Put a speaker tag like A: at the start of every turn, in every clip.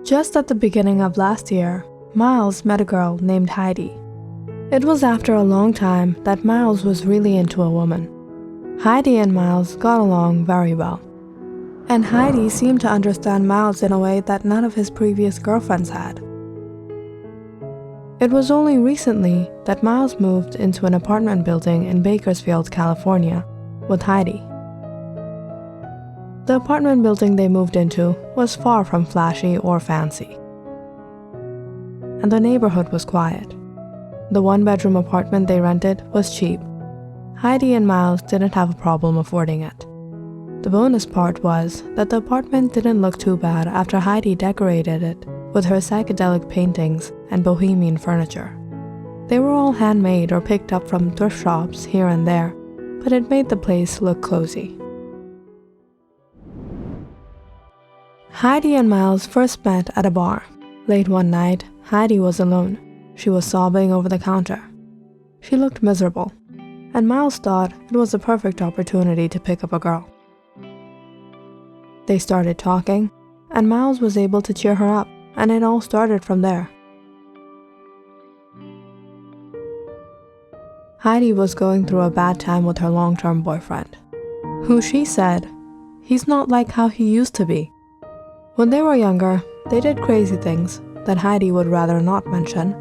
A: Just at the beginning of last year, Miles met a girl named Heidi. It was after a long time that Miles was really into a woman. Heidi and Miles got along very well. And Heidi seemed to understand Miles in a way that none of his previous girlfriends had. It was only recently that Miles moved into an apartment building in Bakersfield, California, with Heidi. The apartment building they moved into was far from flashy or fancy. And the neighborhood was quiet. The one-bedroom apartment they rented was cheap. Heidi and Miles didn't have a problem affording it. The bonus part was that the apartment didn't look too bad after Heidi decorated it with her psychedelic paintings and bohemian furniture. They were all handmade or picked up from thrift shops here and there, but it made the place look cozy. Heidi and Miles first met at a bar. Late one night, Heidi was alone. She was sobbing over the counter. She looked miserable, and Miles thought it was a perfect opportunity to pick up a girl. They started talking, and Miles was able to cheer her up, and it all started from there. Heidi was going through a bad time with her long-term boyfriend, who she said, "He's not like how he used to be." When they were younger, they did crazy things that Heidi would rather not mention,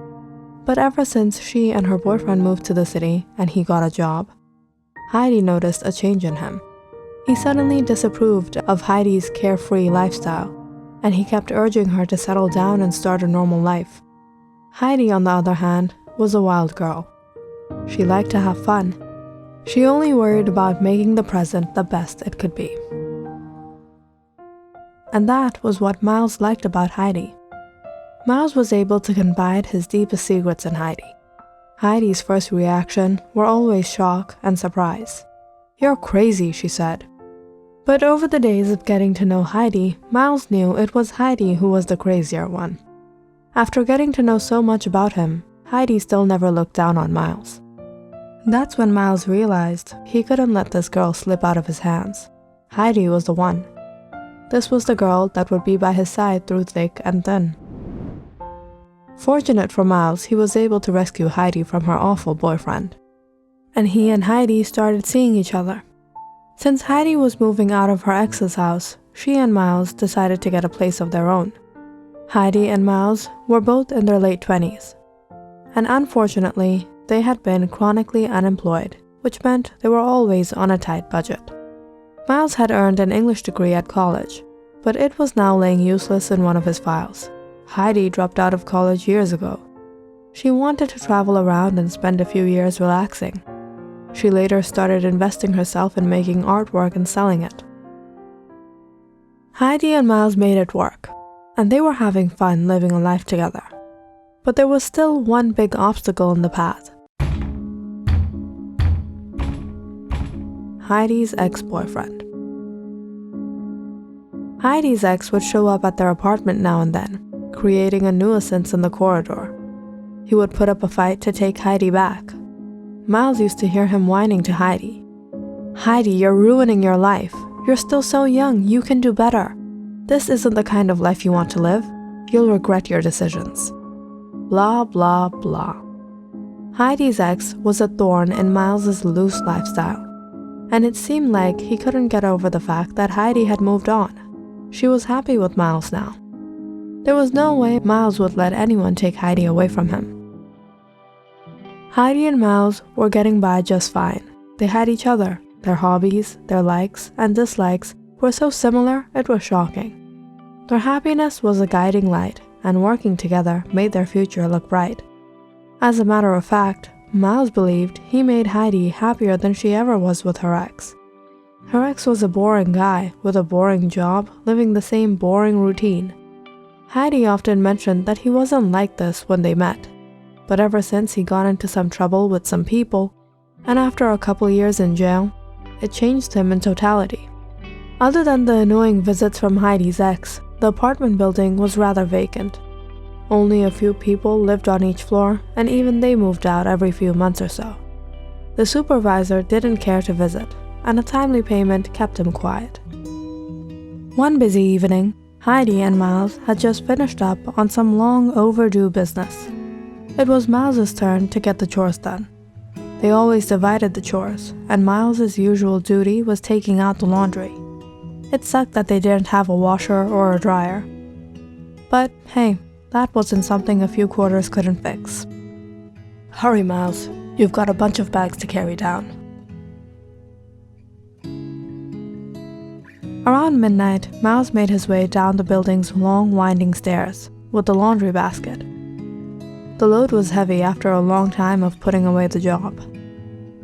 A: but ever since she and her boyfriend moved to the city and he got a job, Heidi noticed a change in him. He suddenly disapproved of Heidi's carefree lifestyle, and he kept urging her to settle down and start a normal life. Heidi, on the other hand, was a wild girl. She liked to have fun. She only worried about making the present the best it could be. And that was what Miles liked about Heidi. Miles was able to confide his deepest secrets in Heidi. Heidi's first reaction were always shock and surprise. "You're crazy," she said. But over the days of getting to know Heidi, Miles knew it was Heidi who was the crazier one. After getting to know so much about him, Heidi still never looked down on Miles. That's when Miles realized he couldn't let this girl slip out of his hands. Heidi was the one. This was the girl that would be by his side through thick and thin. Fortunate for Miles, he was able to rescue Heidi from her awful boyfriend. And he and Heidi started seeing each other. Since Heidi was moving out of her ex's house, she and Miles decided to get a place of their own. Heidi and Miles were both in their late 20s. And unfortunately, they had been chronically unemployed, which meant they were always on a tight budget. Miles had earned an English degree at college, but it was now laying useless in one of his files. Heidi dropped out of college years ago. She wanted to travel around and spend a few years relaxing. She later started investing herself in making artwork and selling it. Heidi and Miles made it work, and they were having fun living a life together. But there was still one big obstacle in the path. Heidi's ex-boyfriend. Heidi's ex would show up at their apartment now and then, creating a nuisance in the corridor. He would put up a fight to take Heidi back. Miles used to hear him whining to Heidi. "Heidi, you're ruining your life. You're still so young, you can do better. This isn't the kind of life you want to live. You'll regret your decisions." Blah, blah, blah. Heidi's ex was a thorn in Miles's loose lifestyle, and it seemed like he couldn't get over the fact that Heidi had moved on. She was happy with Miles now. There was no way Miles would let anyone take Heidi away from him. Heidi and Miles were getting by just fine. They had each other. Their hobbies, their likes and dislikes were so similar it was shocking. Their happiness was a guiding light, and working together made their future look bright. As a matter of fact, Miles believed he made Heidi happier than she ever was with her ex. Her ex was a boring guy with a boring job, living the same boring routine. Heidi often mentioned that he wasn't like this when they met, but ever since he got into some trouble with some people, and after a couple years in jail, it changed him in totality. Other than the annoying visits from Heidi's ex, the apartment building was rather vacant. Only a few people lived on each floor, and even they moved out every few months or so. The supervisor didn't care to visit, and a timely payment kept him quiet. One busy evening, Heidi and Miles had just finished up on some long overdue business. It was Miles's turn to get the chores done. They always divided the chores, and Miles's usual duty was taking out the laundry. It sucked that they didn't have a washer or a dryer. But hey, that wasn't something a few quarters couldn't fix. Hurry, Miles. You've got a bunch of bags to carry down. Around midnight, Miles made his way down the building's long, winding stairs with the laundry basket. The load was heavy after a long time of putting away the job.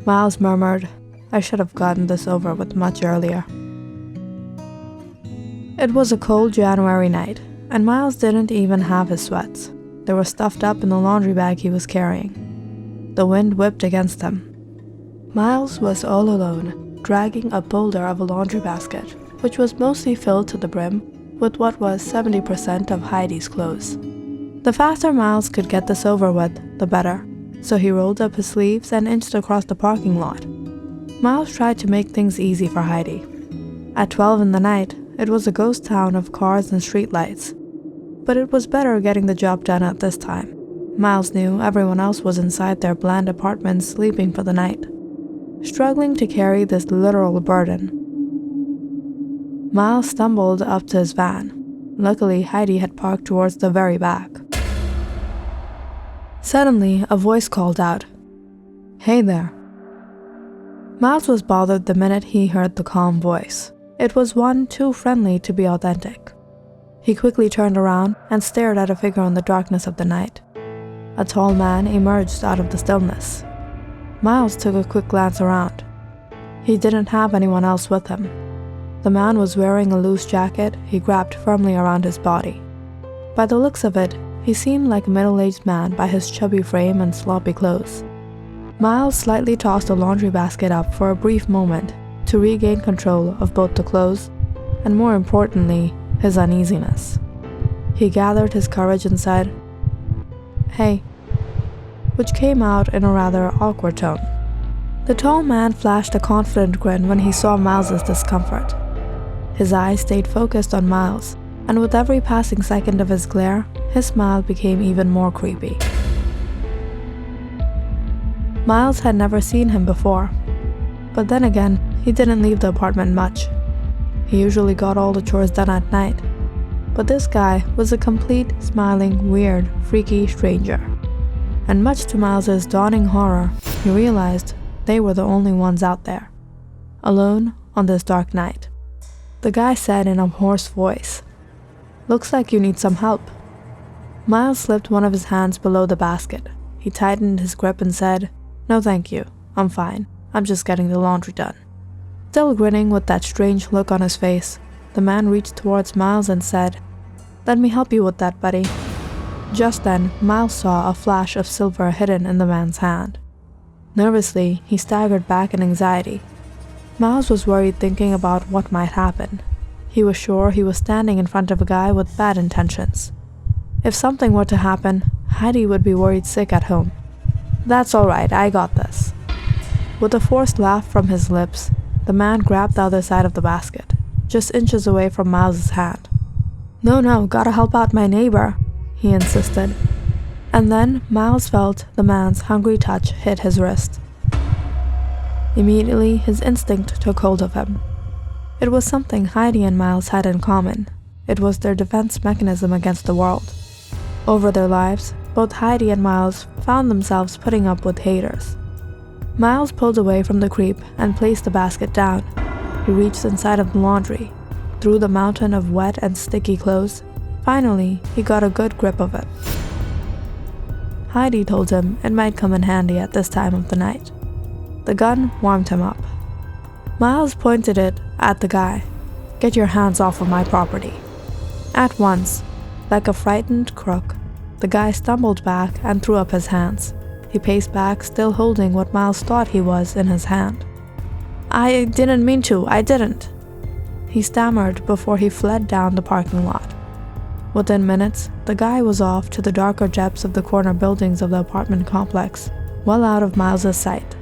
A: Miles murmured, "I should have gotten this over with much earlier." It was a cold January night, and Miles didn't even have his sweats. They were stuffed up in the laundry bag he was carrying. The wind whipped against him. Miles was all alone, dragging a boulder of a laundry basket, which was mostly filled to the brim with what was 70% of Heidi's clothes. The faster Miles could get this over with, the better, so he rolled up his sleeves and inched across the parking lot. Miles tried to make things easy for Heidi. At 12 in the night, it was a ghost town of cars and streetlights, but it was better getting the job done at this time. Miles knew everyone else was inside their bland apartments sleeping for the night, struggling to carry this literal burden. Miles stumbled up to his van. Luckily, Heidi had parked towards the very back. Suddenly, a voice called out, "Hey there." Miles was bothered the minute he heard the calm voice. It was one too friendly to be authentic. He quickly turned around and stared at a figure in the darkness of the night. A tall man emerged out of the stillness. Miles took a quick glance around. He didn't have anyone else with him. The man was wearing a loose jacket he grabbed firmly around his body. By the looks of it, he seemed like a middle-aged man by his chubby frame and sloppy clothes. Miles slightly tossed the laundry basket up for a brief moment to regain control of both the clothes and, more importantly, his uneasiness. He gathered his courage and said, "Hey," which came out in a rather awkward tone. The tall man flashed a confident grin when he saw Miles's discomfort. His eyes stayed focused on Miles, and with every passing second of his glare, his smile became even more creepy. Miles had never seen him before, but then again, he didn't leave the apartment much. He usually got all the chores done at night, but this guy was a complete, smiling, weird, freaky stranger. And much to Miles's dawning horror, he realized they were the only ones out there, alone on this dark night. The guy said in a hoarse voice, "Looks like you need some help." Miles slipped one of his hands below the basket. He tightened his grip and said, "No thank you, I'm fine. I'm just getting the laundry done." Still grinning with that strange look on his face, the man reached towards Miles and said, "Let me help you with that, buddy." Just then, Miles saw a flash of silver hidden in the man's hand. Nervously, he staggered back in anxiety. Miles was worried, thinking about what might happen. He was sure he was standing in front of a guy with bad intentions. If something were to happen, Heidi would be worried sick at home. "That's all right, I got this." With a forced laugh from his lips, the man grabbed the other side of the basket, just inches away from Miles's hand. No, gotta help out my neighbor," he insisted. And then Miles felt the man's hungry touch hit his wrist. Immediately, his instinct took hold of him. It was something Heidi and Miles had in common. It was their defense mechanism against the world. Over their lives, both Heidi and Miles found themselves putting up with haters. Miles pulled away from the creep and placed the basket down. He reached inside of the laundry, through the mountain of wet and sticky clothes. Finally, he got a good grip of it. Heidi told him it might come in handy at this time of the night. The gun warmed him up. Miles pointed it at the guy. "Get your hands off of my property." At once, like a frightened crook, the guy stumbled back and threw up his hands. He paced back, still holding what Miles thought he was in his hand. "I didn't mean to, I didn't," he stammered before he fled down the parking lot. Within minutes, the guy was off to the darker depths of the corner buildings of the apartment complex, well out of Miles's sight.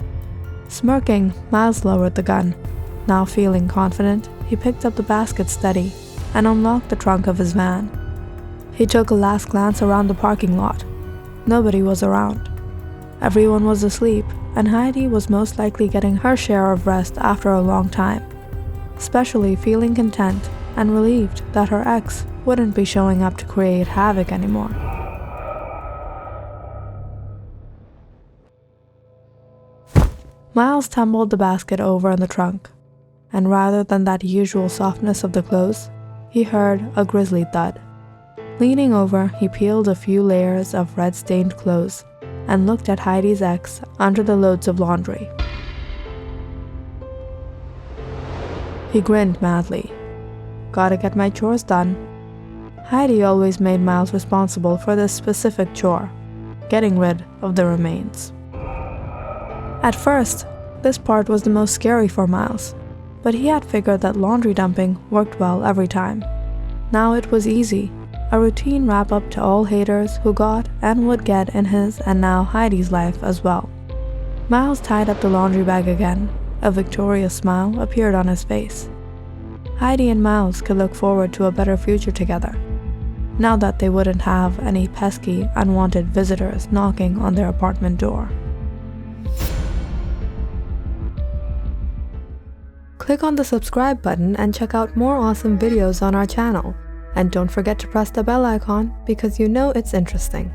A: Smirking, Miles lowered the gun. Now feeling confident, he picked up the basket steady, and unlocked the trunk of his van. He took a last glance around the parking lot. Nobody was around. Everyone was asleep, and Heidi was most likely getting her share of rest after a long time, especially feeling content and relieved that her ex wouldn't be showing up to create havoc anymore. Miles tumbled the basket over in the trunk, and rather than that usual softness of the clothes, he heard a grisly thud. Leaning over, he peeled a few layers of red-stained clothes and looked at Heidi's ex under the loads of laundry. He grinned madly. Gotta get my chores done. Heidi always made Miles responsible for this specific chore, getting rid of the remains. At first, this part was the most scary for Miles, but he had figured that laundry dumping worked well every time. Now it was easy, a routine wrap-up to all haters who got and would get in his and now Heidi's life as well. Miles tied up the laundry bag again. A victorious smile appeared on his face. Heidi and Miles could look forward to a better future together, now that they wouldn't have any pesky, unwanted visitors knocking on their apartment door. Click on the subscribe button and check out more awesome videos on our channel. And don't forget to press the bell icon because you know it's interesting.